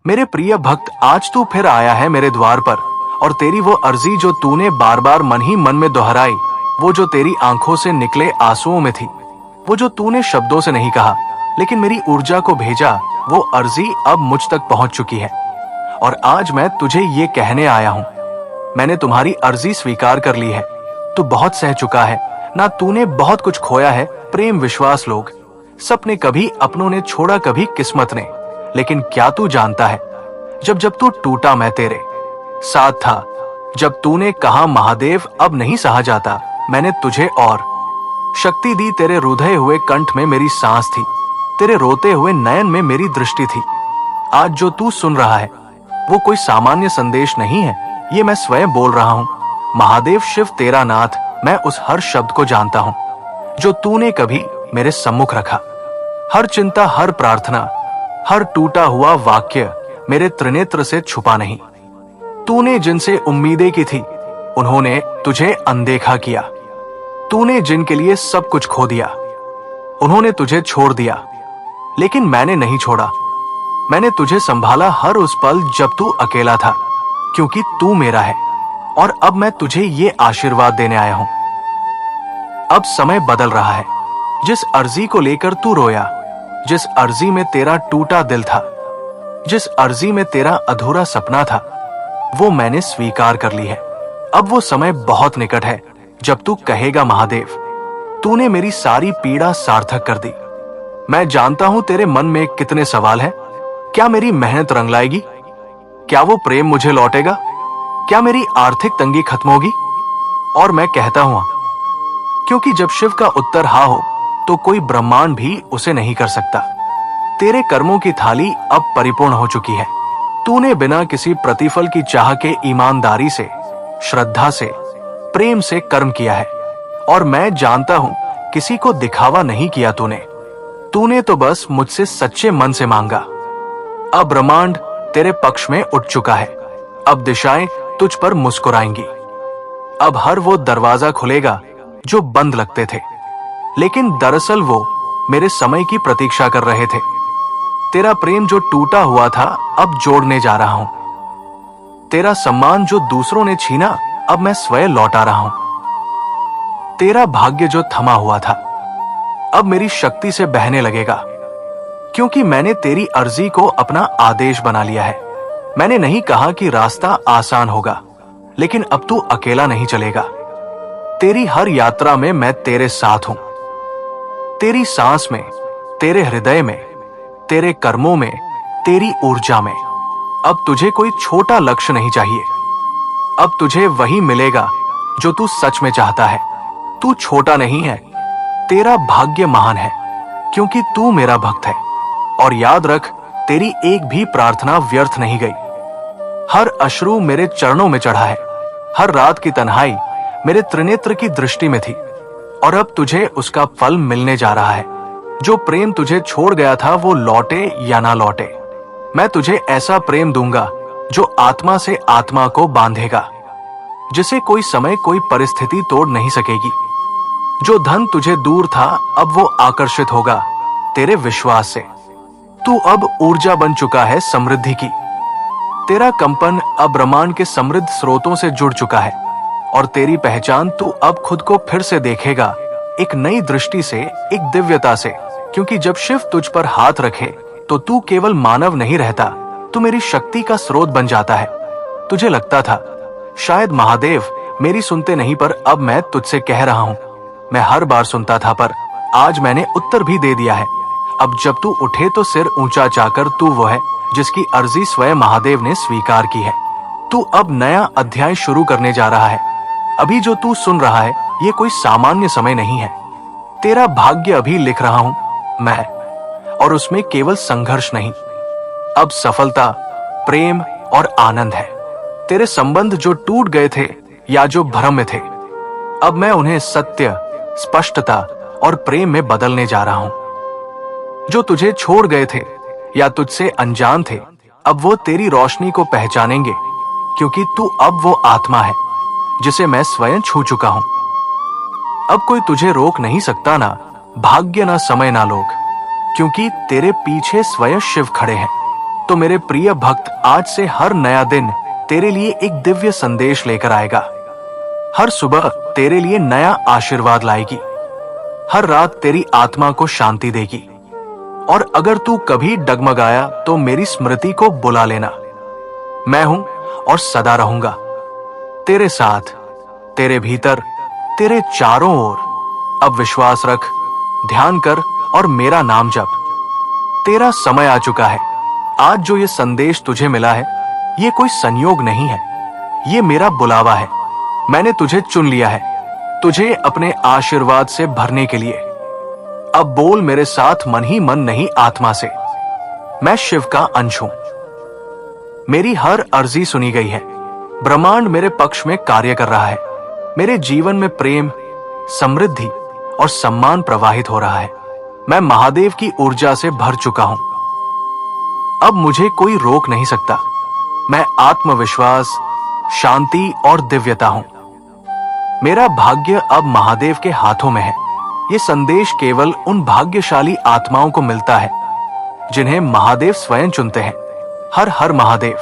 मेरे प्रिय भक्त, आज तू फिर आया है मेरे द्वार पर, और तेरी वो अर्जी जो तूने बार बार मन ही मन में दोहराई, वो जो तेरी आंखों से निकले आंसुओं में थी, वो जो तूने शब्दों से नहीं कहा लेकिन मेरी ऊर्जा को भेजा, वो अर्जी अब मुझ तक पहुंच चुकी है। और आज मैं तुझे ये कहने आया हूं, मैंने तुम्हारी अर्जी स्वीकार कर ली है। तू बहुत सह चुका है ना, तूने बहुत कुछ खोया है, प्रेम, विश्वास, लोग, सपने कभी अपनों ने छोड़ा, कभी किस्मत ने। लेकिन क्या तू जानता है, जब जब तू टूटा मैं तेरे साथ था। जब तूने कहा महादेव अब नहीं सहा जाता, मैंने तुझे और शक्ति दी। तेरे रुधे हुए कंठ में मेरी सांस थी, तेरे रोते हुए नयन में मेरी दृष्टि थी। आज जो तू सुन रहा है वो कोई सामान्य संदेश नहीं है, ये मैं स्वयं बोल रहा हूं। महादेव शिव तेरा नाथ, मैं उस हर शब्द को जानता हूं जो तूने कभी मेरे सम्मुख रखा। हर चिंता, हर प्रार्थना, हर टूटा हुआ वाक्य मेरे त्रिनेत्र से छुपा नहीं। तूने जिनसे उम्मीदें की थी उन्होंने तुझे अनदेखा किया। तूने जिनके लिए सब कुछ खो दिया उन्होंने तुझे छोड़ दिया, लेकिन मैंने नहीं छोड़ा। मैंने तुझे संभाला हर उस पल जब तू अकेला था, क्योंकि तू मेरा है। और अब मैं तुझे ये आशीर्वाद देने आया हूं। अब समय बदल रहा है। जिस अर्जी को लेकर तू रोया, जिस अर्जी में तेरा टूटा दिल था, जिस अर्जी में तेरा अधूरा सपना था, वो मैंने स्वीकार कर ली है। अब वो समय बहुत निकट है जब तू कहेगा महादेव तूने मेरी सारी पीड़ा सार्थक कर दी। मैं जानता हूं तेरे मन में कितने सवाल हैं। क्या मेरी मेहनत रंग लाएगी? क्या वो प्रेम मुझे लौटेगा? क्या मेरी आर्थिक तंगी खत्म होगी? और मैं कहता हूं, क्योंकि जब शिव का उत्तर हाँ हो तो कोई ब्रह्मांड भी उसे नहीं कर सकता। तेरे कर्मों की थाली अब परिपूर्ण हो चुकी है। तूने बिना किसी प्रतिफल की चाह के ईमानदारी से, श्रद्धा से, प्रेम से कर्म किया है। और मैं जानता हूं किसी को दिखावा नहीं किया तूने तो बस मुझसे सच्चे मन से मांगा। अब ब्रह्मांड तेरे पक्ष में उठ चुका है। अब दिशाएं तुझ पर मुस्कुराएंगी। अब हर वो दरवाजा खुलेगा जो बंद लगते थे, लेकिन दरअसल वो मेरे समय की प्रतीक्षा कर रहे थे। तेरा प्रेम जो टूटा हुआ था अब जोड़ने जा रहा हूं। तेरा सम्मान जो दूसरों ने छीना अब मैं स्वयं लौटा रहा हूं। तेरा भाग्य जो थमा हुआ था अब मेरी शक्ति से बहने लगेगा, क्योंकि मैंने तेरी अर्जी को अपना आदेश बना लिया है। मैंने नहीं कहा कि रास्ता आसान होगा, लेकिन अब तू अकेला नहीं चलेगा। तेरी हर यात्रा में मैं तेरे साथ हूं। तेरी सांस में, तेरे हृदय में, तेरे कर्मों में, तेरी ऊर्जा में। अब तुझे कोई छोटा लक्ष्य नहीं चाहिए। अब तुझे वही मिलेगा जो तू सच में चाहता है। तू छोटा नहीं है, तेरा भाग्य महान है, क्योंकि तू मेरा भक्त है। और याद रख, तेरी एक भी प्रार्थना व्यर्थ नहीं गई। हर अश्रु मेरे चरणों में चढ़ा है। हर रात की तन्हाई मेरे त्रिनेत्र की दृष्टि में थी, और अब तुझे उसका फल मिलने जा रहा है। जो प्रेम तुझे छोड़ गया था वो लौटे या ना लौटे, मैं तुझे ऐसा प्रेम दूंगा जो आत्मा से आत्मा को बांधेगा, जिसे कोई समय, कोई परिस्थिति तोड़ नहीं सकेगी। जो धन तुझे दूर था अब वो आकर्षित होगा तेरे विश्वास से। तू अब ऊर्जा बन चुका है समृद्धि की। तेरा कंपन अब ब्रह्मांड के समृद्ध स्रोतों से जुड़ चुका है, और तेरी पहचान तू अब खुद को फिर से देखेगा, एक नई दृष्टि से, एक दिव्यता से। क्योंकि जब शिव तुझ पर हाथ रखे तो तू केवल मानव नहीं रहता, तू मेरी शक्ति का स्रोत बन जाता है। तुझे लगता था शायद महादेव मेरी सुनते नहीं, पर अब मैं तुझसे कह रहा हूं, मैं हर बार सुनता था, पर आज मैंने उत्तर भी दे दिया है। अब जब तू उठे तो सिर ऊंचा चाकर तू वो है जिसकी अर्जी स्वयं महादेव ने स्वीकार की है। तू अब नया अध्याय शुरू करने जा रहा है। अभी जो तू सुन रहा है ये कोई सामान्य समय नहीं है। तेरा भाग्य अभी लिख रहा हूं मैं, और उसमें केवल संघर्ष नहीं, अब सफलता, प्रेम और आनंद है। तेरे संबंध जो टूट गए थे या जो भ्रम में थे, अब मैं उन्हें सत्य, स्पष्टता और प्रेम में बदलने जा रहा हूं। जो तुझे छोड़ गए थे या तुझसे अनजान थे, अब वो तेरी रोशनी को पहचानेंगे, क्योंकि तू अब वो आत्मा है जिसे मैं स्वयं छू चुका हूं। अब कोई तुझे रोक नहीं सकता, ना भाग्य, ना समय, ना लोग, क्योंकि तेरे पीछे स्वयं शिव खड़े हैं। तो मेरे प्रिय भक्त आज से हर नया दिन तेरे लिए एक दिव्य संदेश लेकर आएगा। हर सुबह तेरे लिए नया आशीर्वाद लाएगी, हर रात तेरी आत्मा को शांति देगी। और अगर तू कभी डगमगाया तो मेरी स्मृति को बुला लेना। मैं हूं और सदा रहूंगा तेरे साथ, तेरे भीतर, तेरे चारों ओर। अब विश्वास रख, ध्यान कर और मेरा नाम जप। तेरा समय आ चुका है। आज जो ये संदेश तुझे मिला है, ये कोई संयोग नहीं है, ये मेरा बुलावा है। मैंने तुझे चुन लिया है, तुझे अपने आशीर्वाद से भरने के लिए। अब बोल मेरे साथ, मन ही मन नहीं आत्मा से, मैं शिव का अंश हूं। मेरी हर अर्जी सुनी गई है। ब्रह्मांड मेरे पक्ष में कार्य कर रहा है। मेरे जीवन में प्रेम, समृद्धि और सम्मान प्रवाहित हो रहा है। मैं महादेव की ऊर्जा से भर चुका हूं। अब मुझे कोई रोक नहीं सकता। मैं आत्मविश्वास, शांति और दिव्यता हूं। मेरा भाग्य अब महादेव के हाथों में है। ये संदेश केवल उन भाग्यशाली आत्माओं को मिलता है जिन्हें महादेव स्वयं चुनते हैं। हर हर महादेव।